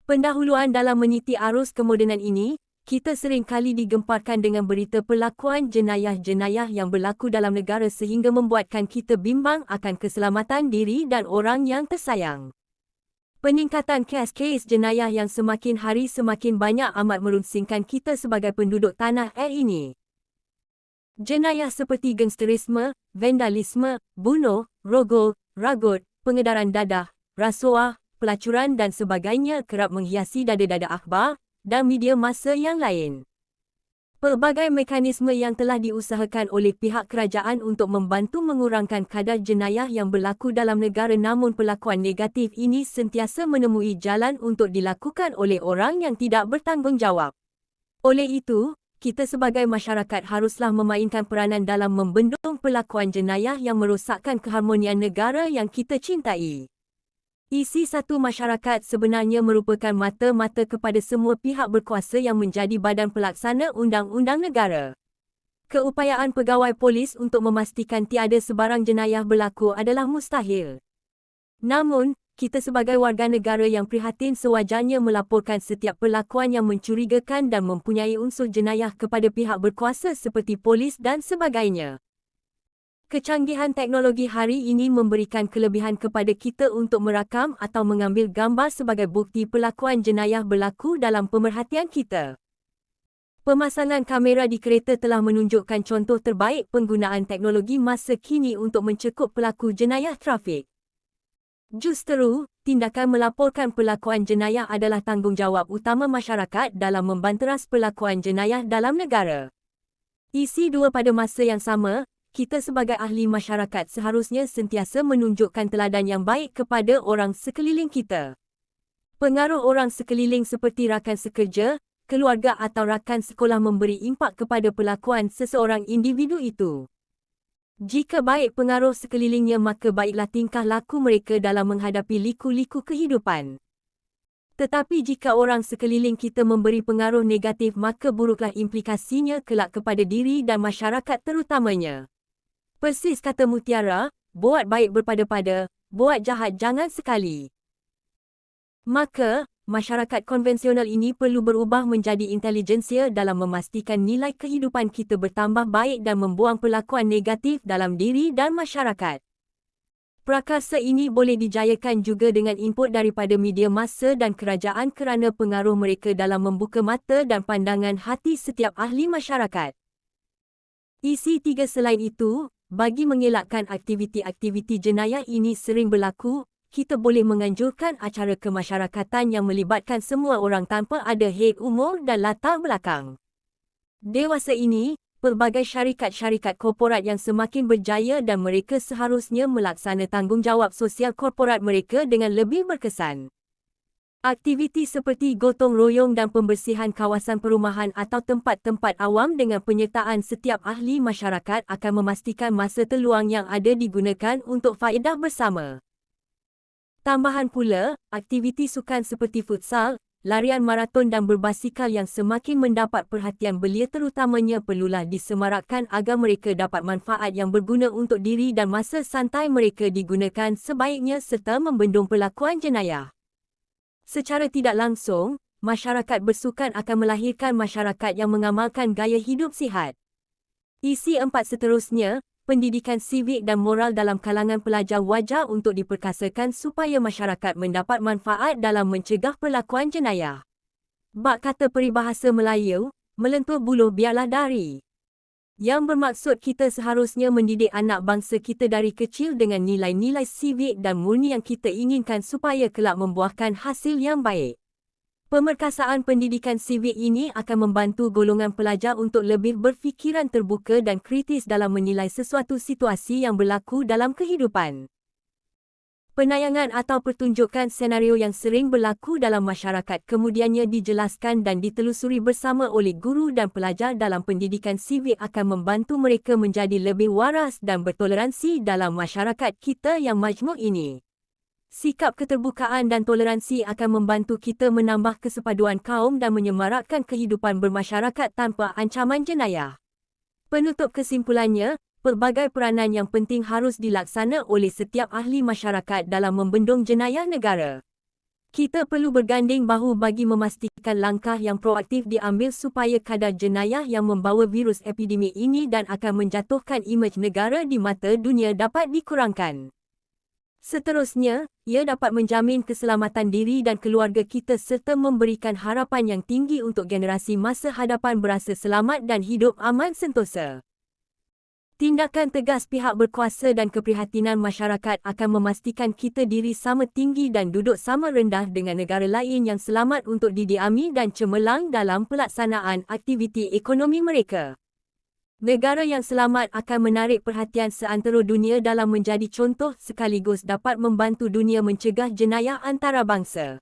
Pendahuluan dalam meniti arus kemodenan ini, kita sering kali digemparkan dengan berita pelakuan jenayah-jenayah yang berlaku dalam negara sehingga membuatkan kita bimbang akan keselamatan diri dan orang yang tersayang. Peningkatan kes-kes jenayah yang semakin hari semakin banyak amat merunsingkan kita sebagai penduduk tanah air ini. Jenayah seperti gangsterisme, vandalisme, bunuh, rogol, ragut, pengedaran dadah, rasuah, pelacuran dan sebagainya kerap menghiasi dada-dada akhbar dan media massa yang lain. Pelbagai mekanisme yang telah diusahakan oleh pihak kerajaan untuk membantu mengurangkan kadar jenayah yang berlaku dalam negara, namun pelakuan negatif ini sentiasa menemui jalan untuk dilakukan oleh orang yang tidak bertanggungjawab. Oleh itu, kita sebagai masyarakat haruslah memainkan peranan dalam membendung pelakuan jenayah yang merosakkan keharmonian negara yang kita cintai. Isi satu masyarakat sebenarnya merupakan mata-mata kepada semua pihak berkuasa yang menjadi badan pelaksana undang-undang negara. Keupayaan pegawai polis untuk memastikan tiada sebarang jenayah berlaku adalah mustahil. Namun, kita sebagai warga negara yang prihatin sewajarnya melaporkan setiap perlakuan yang mencurigakan dan mempunyai unsur jenayah kepada pihak berkuasa seperti polis dan sebagainya. Kecanggihan teknologi hari ini memberikan kelebihan kepada kita untuk merakam atau mengambil gambar sebagai bukti pelakuan jenayah berlaku dalam pemerhatian kita. Pemasangan kamera di kereta telah menunjukkan contoh terbaik penggunaan teknologi masa kini untuk mencekup pelaku jenayah trafik. Justeru, tindakan melaporkan pelakuan jenayah adalah tanggungjawab utama masyarakat dalam membanteras pelakuan jenayah dalam negara. Isi dua, pada masa yang sama, kita sebagai ahli masyarakat seharusnya sentiasa menunjukkan teladan yang baik kepada orang sekeliling kita. Pengaruh orang sekeliling seperti rakan sekerja, keluarga atau rakan sekolah memberi impak kepada pelakuan seseorang individu itu. Jika baik pengaruh sekelilingnya, maka baiklah tingkah laku mereka dalam menghadapi liku-liku kehidupan. Tetapi jika orang sekeliling kita memberi pengaruh negatif, maka buruklah implikasinya kelak kepada diri dan masyarakat terutamanya. Persis kata mutiara, buat baik berpada-pada, buat jahat jangan sekali. Maka, masyarakat konvensional ini perlu berubah menjadi intelijensia dalam memastikan nilai kehidupan kita bertambah baik dan membuang perlakuan negatif dalam diri dan masyarakat. Prakarsa ini boleh dijayakan juga dengan input daripada media massa dan kerajaan kerana pengaruh mereka dalam membuka mata dan pandangan hati setiap ahli masyarakat. Isi tiga, selain itu, bagi mengelakkan aktiviti-aktiviti jenayah ini sering berlaku, kita boleh menganjurkan acara kemasyarakatan yang melibatkan semua orang tanpa ada had umur dan latar belakang. Dewasa ini, pelbagai syarikat-syarikat korporat yang semakin berjaya dan mereka seharusnya melaksana tanggungjawab sosial korporat mereka dengan lebih berkesan. Aktiviti seperti gotong royong dan pembersihan kawasan perumahan atau tempat-tempat awam dengan penyertaan setiap ahli masyarakat akan memastikan masa terluang yang ada digunakan untuk faedah bersama. Tambahan pula, aktiviti sukan seperti futsal, larian maraton dan berbasikal yang semakin mendapat perhatian belia terutamanya perlulah disemarakkan agar mereka dapat manfaat yang berguna untuk diri dan masa santai mereka digunakan sebaiknya serta membendung pelakuan jenayah. Secara tidak langsung, masyarakat bersukan akan melahirkan masyarakat yang mengamalkan gaya hidup sihat. Isi 4, seterusnya, pendidikan sivik dan moral dalam kalangan pelajar wajar untuk diperkasakan supaya masyarakat mendapat manfaat dalam mencegah perlakuan jenayah. Bak kata peribahasa Melayu, melentur buluh biarlah dari. Yang bermaksud kita seharusnya mendidik anak bangsa kita dari kecil dengan nilai-nilai sivik dan murni yang kita inginkan supaya kelak membuahkan hasil yang baik. Pemerkasaan pendidikan sivik ini akan membantu golongan pelajar untuk lebih berfikiran terbuka dan kritis dalam menilai sesuatu situasi yang berlaku dalam kehidupan. Penayangan atau pertunjukan senario yang sering berlaku dalam masyarakat kemudiannya dijelaskan dan ditelusuri bersama oleh guru dan pelajar dalam pendidikan sivik akan membantu mereka menjadi lebih waras dan bertoleransi dalam masyarakat kita yang majmuk ini. Sikap keterbukaan dan toleransi akan membantu kita menambah kesepaduan kaum dan menyemarakkan kehidupan bermasyarakat tanpa ancaman jenayah. Penutup kesimpulannya, pelbagai peranan yang penting harus dilaksana oleh setiap ahli masyarakat dalam membendung jenayah negara. Kita perlu berganding bahu bagi memastikan langkah yang proaktif diambil supaya kadar jenayah yang membawa virus epidemik ini dan akan menjatuhkan imej negara di mata dunia dapat dikurangkan. Seterusnya, ia dapat menjamin keselamatan diri dan keluarga kita serta memberikan harapan yang tinggi untuk generasi masa hadapan berasa selamat dan hidup aman sentosa. Tindakan tegas pihak berkuasa dan keprihatinan masyarakat akan memastikan kita diri sama tinggi dan duduk sama rendah dengan negara lain yang selamat untuk didiami dan cemerlang dalam pelaksanaan aktiviti ekonomi mereka. Negara yang selamat akan menarik perhatian seantero dunia dalam menjadi contoh sekaligus dapat membantu dunia mencegah jenayah antarabangsa.